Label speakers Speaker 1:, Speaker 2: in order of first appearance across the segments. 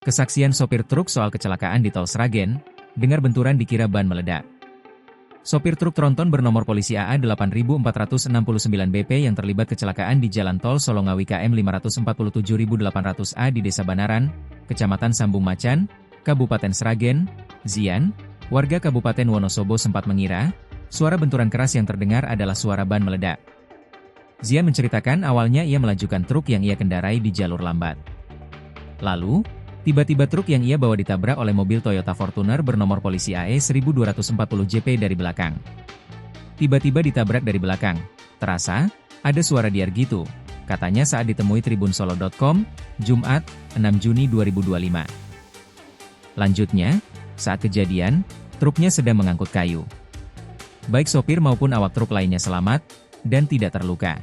Speaker 1: Kesaksian sopir truk soal kecelakaan di Tol Sragen, dengar benturan dikira ban meledak. Sopir truk tronton bernomor polisi AA 8469 BP yang terlibat kecelakaan di Jalan Tol Solongawi KM 547800A di Desa Banaran, Kecamatan Sambung Macan, Kabupaten Sragen, Zian, warga Kabupaten Wonosobo sempat mengira, suara benturan keras yang terdengar adalah suara ban meledak. Zian menceritakan awalnya ia melajukan truk yang ia kendarai di jalur lambat. Lalu, tiba-tiba truk yang ia bawa ditabrak oleh mobil Toyota Fortuner bernomor polisi AE 1240 JP dari belakang. Tiba-tiba ditabrak dari belakang. Terasa, ada suara diar gitu, katanya saat ditemui tribunsolo.com, Jumat, 6 Juni 2025. Lanjutnya, saat kejadian, truknya sedang mengangkut kayu. Baik sopir maupun awak truk lainnya selamat, dan tidak terluka.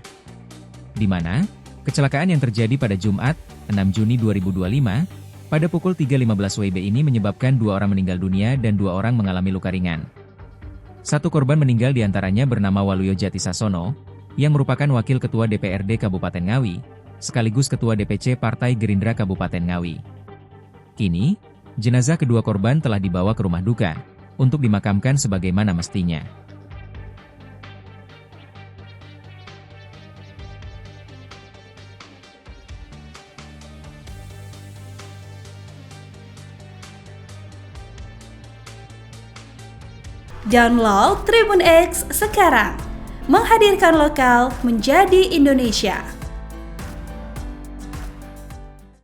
Speaker 1: Di mana, kecelakaan yang terjadi pada Jumat, 6 Juni 2025, pada pukul 3.15 WIB ini menyebabkan 2 orang meninggal dunia dan 2 orang mengalami luka ringan. Satu korban meninggal diantaranya bernama Waluyo Jatisasono, yang merupakan Wakil Ketua DPRD Kabupaten Ngawi, sekaligus Ketua DPC Partai Gerindra Kabupaten Ngawi. Kini, jenazah kedua korban telah dibawa ke rumah duka, untuk dimakamkan sebagaimana mestinya.
Speaker 2: Download Tribun X sekarang, menghadirkan lokal menjadi Indonesia.